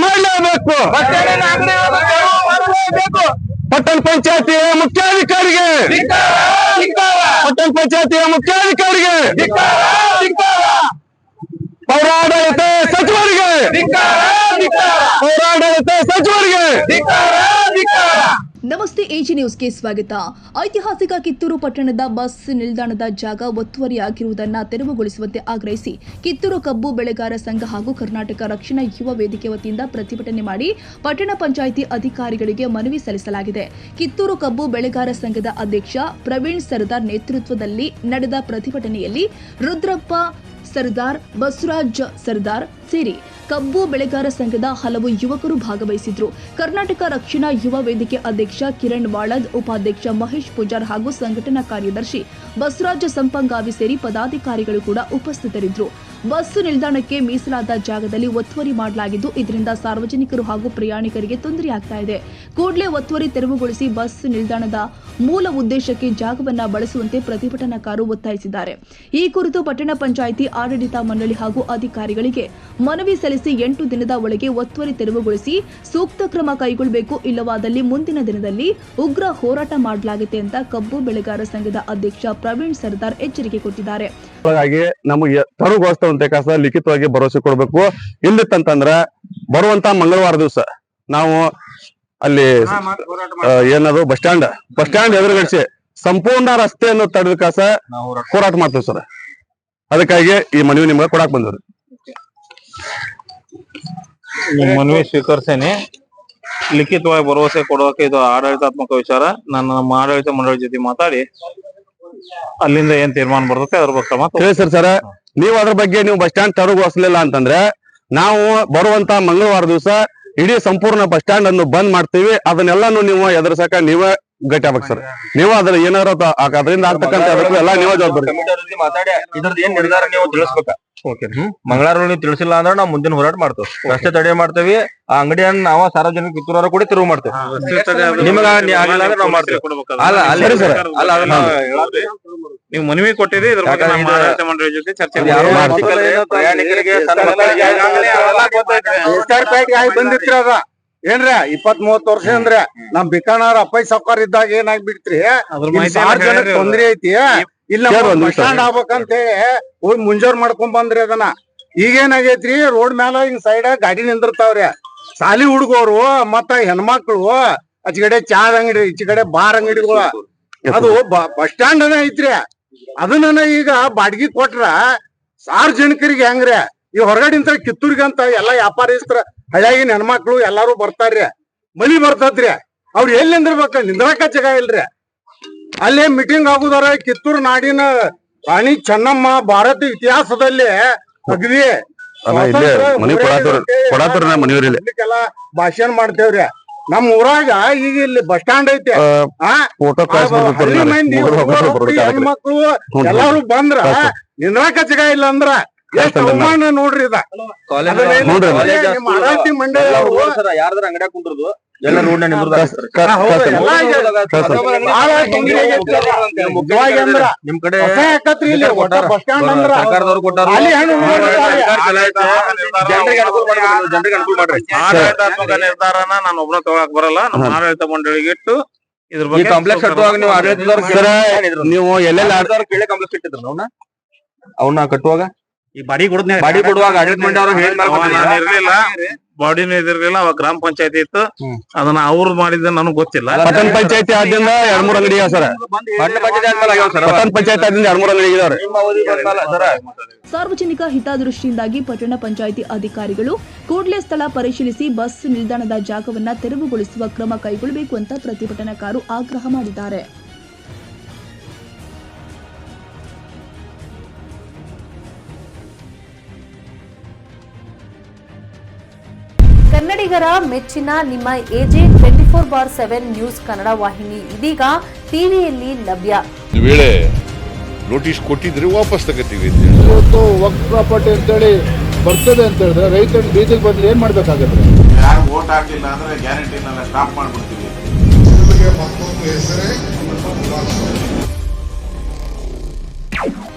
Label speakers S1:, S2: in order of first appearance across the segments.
S1: ಮಾಡಲೇಬೇಕು. ಪಟ್ಟಣ ಪಂಚಾಯತಿಯ ಮುಖ್ಯಾಧಿಕಾರಿಗೆ, ಪಟ್ಟಣ ಪಂಚಾಯತಿಯ ಮುಖ್ಯಾಧಿಕಾರಿಗೆ, ಪೌರಾಡಳಿತ ಸಚಿವರಿಗೆ, ಪೌರಾಡಳಿತ ಸಚಿವರಿಗೆ.
S2: ನಮಸ್ತೆ, ಎಜಿ ನ್ಯೂಸ್ಗೆ ಸ್ವಾಗತ. ಐತಿಹಾಸಿಕ ಕಿತ್ತೂರು ಪಟ್ಟಣದ ಬಸ್ ನಿಲ್ದಾಣದ ಜಾಗ ಒತ್ತುವರಿಯಾಗಿರುವುದನ್ನು ತೆರವುಗೊಳಿಸುವಂತೆ ಆಗ್ರಹಿಸಿ ಕಿತ್ತೂರು ಕಬ್ಬು ಬೆಳೆಗಾರ ಸಂಘ ಹಾಗೂ ಕರ್ನಾಟಕ ರಕ್ಷಣಾ ಯುವ ವೇದಿಕೆ ವತಿಯಿಂದ ಪ್ರತಿಭಟನೆ ಮಾಡಿ ಪಟ್ಟಣ ಪಂಚಾಯಿತಿ ಅಧಿಕಾರಿಗಳಿಗೆ ಮನವಿ ಸಲ್ಲಿಸಲಾಗಿದೆ. ಕಿತ್ತೂರು ಕಬ್ಬು ಬೆಳೆಗಾರ ಸಂಘದ ಅಧ್ಯಕ್ಷ ಪ್ರವೀಣ್ ಸರ್ದಾರ್ ನೇತೃತ್ವದಲ್ಲಿ ನಡೆದ ಪ್ರತಿಭಟನೆಯಲ್ಲಿ ರುದ್ರಪ್ಪ ಸರ್ದಾರ್, ಬಸವರಾಜ್ ಸರ್ದಾರ್ ಸೇರಿ ಕಬ್ಬು ಬೆಳೆಗಾರ ಸಂಘದ ಹಲವು ಯುವಕರು ಭಾಗವಹಿಸಿದ್ರು. ಕರ್ನಾಟಕ ರಕ್ಷಣಾ ಯುವ ವೇದಿಕೆ ಅಧ್ಯಕ್ಷ ಕಿರಣ್ ವಾಳದ್, ಉಪಾಧ್ಯಕ್ಷ ಮಹೇಶ್ ಪೂಜಾರ್ ಹಾಗೂ ಸಂಘಟನಾ ಕಾರ್ಯದರ್ಶಿ ಬಸವರಾಜ ಸಂಪಂಗಾವಿ ಸೇರಿ ಪದಾಧಿಕಾರಿಗಳು ಕೂಡ ಉಪಸ್ಥಿತರಿದ್ದರು. ಬಸ್ ನಿಲ್ದಾಣಕ್ಕೆ ಮೀಸಲಾದ ಜಾಗದಲ್ಲಿ ಒತ್ತುವರಿ ಮಾಡಲಾಗಿದ್ದು, ಇದರಿಂದ ಸಾರ್ವಜನಿಕರು ಹಾಗೂ ಪ್ರಯಾಣಿಕರಿಗೆ ತೊಂದರೆಯಾಗ್ತಾ ಇದೆ. ಕೂಡಲೇ ಒತ್ತುವರಿ ತೆರವುಗೊಳಿಸಿ ಬಸ್ ನಿಲ್ದಾಣದ ಮೂಲ ಉದ್ದೇಶಕ್ಕೆ ಜಾಗವನ್ನು ಬಳಸುವಂತೆ ಪ್ರತಿಭಟನಾಕಾರರು ಒತ್ತಾಯಿಸಿದ್ದಾರೆ. ಈ ಕುರಿತು ಪಟ್ಟಣ ಪಂಚಾಯಿತಿ ಆಡಳಿತ ಮಂಡಳಿ ಹಾಗೂ ಅಧಿಕಾರಿಗಳಿಗೆ ಮನವಿ ಸಲ್ಲಿಸಿ 8 ದಿನದ ಒಳಗೆ ಒತ್ತುವರಿ ತೆರವುಗೊಳಿಸಿ ಸೂಕ್ತ ಕ್ರಮ ಕೈಗೊಳ್ಳಬೇಕು, ಇಲ್ಲವಾದಲ್ಲಿ ಮುಂದಿನ ದಿನದಲ್ಲಿ ಉಗ್ರ ಹೋರಾಟ ಮಾಡಲಾಗುತ್ತೆ ಅಂತ ಕಬ್ಬು ಬೆಳೆಗಾರ ಸಂಘದ ಅಧ್ಯಕ್ಷ ಪ್ರವೀಣ್ ಸರ್ದಾರ್ ಎಚ್ಚರಿಕೆ ಕೊಟ್ಟಿದ್ದಾರೆ.
S1: ನಮಗೆ ತೆರವುಗೊಳಿಸುವಂತೆ ಕಾಸ ಲಿಖಿತವಾಗಿ ಭರವಸೆ ಕೊಡಬೇಕು. ಇಲ್ಲಿತ್ತಂತಂದ್ರ ಬರುವಂತ ಮಂಗಳವಾರ ದಿವಸ ನಾವು ಅಲ್ಲಿ ಏನದು ಬಸ್ ಸ್ಟ್ಯಾಂಡ್ ಎದುರುಗಡಿಸಿ ಸಂಪೂರ್ಣ ರಸ್ತೆಯನ್ನು ತಡೆದ ಕಾಸ ಹೋರಾಟ ಮಾಡ್ತೀವಿ ಸರ್. ಅದಕ್ಕಾಗಿ ಈ ಮನವಿ ನಿಮ್ಗೆ ಕೊಡಾಕ್ ಬಂದವ್ರಿ.
S3: ನಿಮ್ಮ ಮನವಿ ಸ್ವೀಕರಿಸೇನೆ. ಲಿಖಿತವಾಗಿ ಭರವಸೆ ಕೊಡೋಕೆ ಇದು ಆಡಳಿತಾತ್ಮಕ ವಿಚಾರ. ನಾನು ನಮ್ಮ ಆಡಳಿತ ಮಂಡಳಿ ಜೊತೆ ಮಾತಾಡಿ ಅಲ್ಲಿಂದ ಏನ್ ತೀರ್ಮಾನ ಬರ್ತದೆ ಅದ್ರ ಬಗ್ಗೆ
S1: ಸರ್. ನೀವು ಅದ್ರ ಬಗ್ಗೆ ನೀವು ಬಸ್ ಸ್ಟ್ಯಾಂಡ್ ತೆರವುಗೊಳಿಸಲಿಲ್ಲ ಅಂತಂದ್ರೆ ನಾವು ಬರುವಂತ ಮಂಗಳವಾರ ದಿವಸ ಇಡೀ ಸಂಪೂರ್ಣ ಬಸ್ ಸ್ಟ್ಯಾಂಡ್ ಅನ್ನು ಬಂದ್ ಮಾಡ್ತೀವಿ. ಅದನ್ನೆಲ್ಲಾನು ನೀವು ಎದುರಿಸಕ ನೀವೇ ಗಟ್ಟಿ ಆಗ್ಬೇಕು ಸರ್. ನೀವು ಅದ್ರ ಏನಾರ ಅದರಿಂದ ಆಗ್ತಕ್ಕಂಥ ಎಲ್ಲ ನೀವೇ ಜವಾಬ್ದಾರಿ
S4: ಮಾತಾಡಿ ಇದ್ರದ್ದು ಏನ್ ನಿರ್ಧಾರ ನೀವು ತಿಳಿಸ್ಬೇಕ. ಮಂಗಳವಾರ ನೀವು ತಿಳಿಸಿಲ್ಲ ಅಂದ್ರೆ ನಾವು ಮುಂದಿನ ಹೋರಾಟ ಮಾಡ್ತೇವೆ. ರಸ್ತೆ ತಡೆ ಮಾಡ್ತೇವಿ. ಆ ಅಂಗಡಿಯನ್ನ ನಾವು ಸಾರ್ವಜನಿಕ ಕಿತ್ತೂರವ್ರ ಕೂಡ ತಿರುವು ಮಾಡ್ತೇವೆ. ನಿಮಗ ಆಗಿಲ್ಲ ಅಂದ್ರೆ ನಾವು ಮಾಡ್ತೇವೆ.
S3: ನೀವು ಮನವಿ ಕೊಟ್ಟಿರಿ, ಇದ್ರ ಬಗ್ಗೆ ನಮ್ಮ ಆಡಳಿತ ಮಂಡಳಿ ಜೊತೆ ಚರ್ಚೆ
S4: ಪ್ರಯಾಣಿಕರಿಗೆ
S5: ಬಂದಿರ್ತಿರ ಏನ್ರ 20-30 ವರ್ಷ ಅಂದ್ರೆ ನಮ್ ಬಿಕಾನಾರ್ ಅಪ್ಪಯ್ಯ ಸಾವ್ಕಾರ್ ಇದ್ದಾಗ ಏನಾಗ್ಬಿಡ್ತ್ರಿ, ತೊಂದ್ರೆ ಐತಿ. ಇಲ್ಲ ಬಸ್ ಸ್ಟ್ಯಾಂಡ್ ಆಗ್ಬೇಕಂತ ಹೇಳಿ ಹೋಗಿ ಮುಂಜಾರ್ ಮಾಡ್ಕೊಂಡ್ ಬಂದ್ರಿ ಅದನ್ನ. ಈಗೇನಾಗೈತ್ರಿ, ರೋಡ್ ಮ್ಯಾಲ ಹಿಂಗ್ ಸೈಡ್ ಗಾಡಿ ನಿಂದಿರ್ತಾವ್ರಿ. ಸಾಲಿ ಹುಡುಗರು ಮತ್ತ ಹೆಣ್ಮಕ್ಳು ಆಚೆಗಡೆ ಚಾದ ಅಂಗಡಿ, ಈಚೆಗಡೆ ಬಾರ್ ಅಂಗಡಿಗಳು, ಅದು ಬಸ್ ಸ್ಟ್ಯಾಂಡ್ ಅನ್ನ ಐತ್ರಿ. ಅದನ್ನ ಈಗ ಬಾಡಿಗೆ ಕೊಟ್ರ ಸಾರ್ವಜನಿಕರಿಗೆ ಹೆಂಗ್ರಿ, ಈ ಹೊರಗಡಿಂದ ಕಿತ್ತೂರಿಗಂತ ಎಲ್ಲಾ ವ್ಯಾಪಾರಸ್ತ್ರ ಹಳ್ಳಿಯಾಗಿನ ಹೆಣ್ಮಕ್ಳು ಎಲ್ಲಾರು ಬರ್ತಾರ್ರಿ. ಮಳಿ ಬರ್ತದ್ರಿ, ಅವ್ರು ಎಲ್ಲಿ ನಿಂದಿರ್ಬೇಕ, ನಿಂದ್ರಾಕ ಜಾಗ ಇಲ್ರಿ. ಅಲ್ಲೇ ಮೀಟಿಂಗ್ ಆಗುದಾರ. ಕಿತ್ತೂರು ನಾಡಿನ ರಾಣಿ ಚೆನ್ನಮ್ಮ ಭಾರತ ಇತಿಹಾಸದಲ್ಲಿ ಅಗದಿ ಭಾಷಣ ಮಾಡ್ತೇವ್ರಿ. ನಮ್ ಊರಾಗ ಈಗ ಇಲ್ಲಿ ಬಸ್ ಸ್ಟ್ಯಾಂಡ್ ಐತಿ. ಹೆಣ್ಮಕ್ಳು ಎಲ್ಲಾರು ಬಂದ್ರ ನಿಂದ್ರಾಕ ಜಾಗ ಇಲ್ಲ ಅಂದ್ರ ಎಷ್ಟು ಅವಮಾನ ನೋಡ್ರಿ. ಆಡಳಿತ ಮಂಡಳಿ
S4: ಯಾರ್ದಾರ ಅಂಗಡಿಯಾಗ ಕುಂಡ್ರದು ಎಲ್ಲ ರೋಡ್ ನಿಮ್ ಕಡೆ
S5: ಬಸ್ ಸ್ಟ್ಯಾಂಡ್ ಅಂದ್ರ
S4: ಸರ್ಕಾರದವ್ರು ಕೊಟ್ಟಾರ.
S3: ಜನರಿಗೆ ಅನುಕೂಲ ಮಾಡ್ರಿ. ಆಡಳಿತಾತ್ಮಕ ನಿರ್ಧಾರನ ನಾನು ಒಬ್ಬನ ತಗೋಕ್ ಬರಲ್ಲ. ನಮ್ಮ ಆಡಳಿತ ಮಂಡಳಿಗೆ ಇಟ್ಟು ಇದ್ರ ಬಗ್ಗೆ
S4: ಕಾಂಪ್ಲೆಕ್ಸ್ ಕಟ್ಟುವಾಗ ನೀವು ಆಡಳಿತದವ್ರು
S1: ನೀವು ಎಲ್ಲೆಲ್ಲ
S4: ಕೇಳಿ ಕಾಂಪ್ಲೆಕ್ಸ್ ಇಟ್ಟಿದ್ರು ಅವನ್ನ ಕಟ್ಟುವಾಗ
S3: ಈ ಬಾಡಿ
S4: ಕೊಡುವಾಗ ಆಡಳಿತ ಮಂಡಳಿ
S3: ಇರ್ಲಿಲ್ಲ, ಬಾಡಿನೂ ಇದಿರ್ಲಿಲ್ಲ. ಅವಾಗ ಗ್ರಾಮ ಪಂಚಾಯತಿ ಇತ್ತು. ಅದನ್ನ ಅವ್ರು ಮಾಡಿದ ನನಗ್ ಗೊತ್ತಿಲ್ಲ.
S1: ಪಟ್ಟಣ ಪಂಚಾಯತಿ ಆದ್ರಿಂದ 2-3 ಅಂಗಡಿ ಸರ್. ಪಟ್ಟಣ ಪಂಚಾಯತಿ ಆದ್ರಿಂದ 2-3 ಅಂಗಡಿ ಇದಾರೆ.
S2: ಸಾರ್ವಜನಿಕ ಹಿತದೃಷ್ಟಿಯಿಂದಾಗಿ ಪಟ್ಟಣ ಪಂಚಾಯಿತಿ ಅಧಿಕಾರಿಗಳು ಕೂಡಲೇ ಸ್ಥಳ ಪರಿಶೀಲಿಸಿ ಬಸ್ ನಿಲ್ದಾಣದ ಜಾಗವನ್ನು ತೆರವುಗೊಳಿಸುವ ಕ್ರಮ ಕೈಗೊಳ್ಳಬೇಕು ಅಂತ ಪ್ರತಿಭಟನಾಕಾರರು ಆಗ್ರಹ ಮಾಡಿದ್ದಾರೆ.
S6: ಕನ್ನಡಿಗರ ಮೆಚ್ಚಿನ ನಿಮ್ಮ ಎಜೆ 24/7 ನ್ಯೂಸ್ ಕನ್ನಡ ವಾಹಿನಿ ಇದೀಗ ಟಿವಿಯಲ್ಲಿ ಲಭ್ಯ.
S7: ವೇಳೆ ನೋಟಿಸ್ ಕೊಟ್ಟಿದ್ರೆ ವಾಪಸ್ ತಗೋತೀವಿ.
S8: ಇವತ್ತು ವಕ್ಫ್ ಪ್ರಾಪರ್ಟಿ ಅಂತೇಳಿ ಬರ್ತದೆ ಅಂತ ಹೇಳಿದ್ರೆ ರೈತರು ಬೀದಿಗೆ ಬಂದು ಏನ್ ಮಾಡ್ಬೇಕಾಗತ್ತೆ?
S9: ಯಾರು ವೋಟ್ ಹಾಕಿಲ್ಲ ಅಂದ್ರೆ ಗ್ಯಾರಂಟಿನೆಲ್ಲ ಸ್ಟಾಪ್ ಮಾಡ್ಬಿಡ್ತೀವಿ.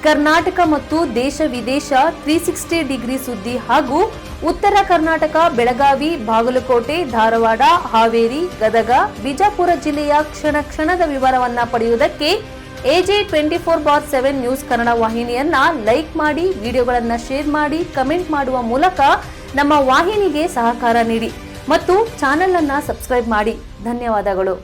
S6: ಕರ್ನಾಟಕ ಮತ್ತು ದೇಶ ವಿದೇಶ 360 ಡಿಗ್ರಿ ಸುದ್ದಿ ಹಾಗೂ ಉತ್ತರ ಕರ್ನಾಟಕ, ಬೆಳಗಾವಿ, ಬಾಗಲಕೋಟೆ, ಧಾರವಾಡ, ಹಾವೇರಿ, ಗದಗ, ಬಿಜಾಪುರ ಜಿಲ್ಲೆಯ ಕ್ಷಣ ಕ್ಷಣದ ವಿವರವನ್ನ ಪಡೆಯುವುದಕ್ಕೆ AJ24/7 ನ್ಯೂಸ್ ಕನ್ನಡ ವಾಹಿನಿಯನ್ನ ಲೈಕ್ ಮಾಡಿ, ವಿಡಿಯೋಗಳನ್ನ ಶೇರ್ ಮಾಡಿ, ಕಮೆಂಟ್ ಮಾಡುವ ಮೂಲಕ ನಮ್ಮ ವಾಹಿನಿಗೆ ಸಹಕಾರ ನೀಡಿ ಮತ್ತು ಚಾನೆಲ್ ಅನ್ನ ಸಬ್ಸ್ಕ್ರೈಬ್ ಮಾಡಿ. ಧನ್ಯವಾದಗಳು.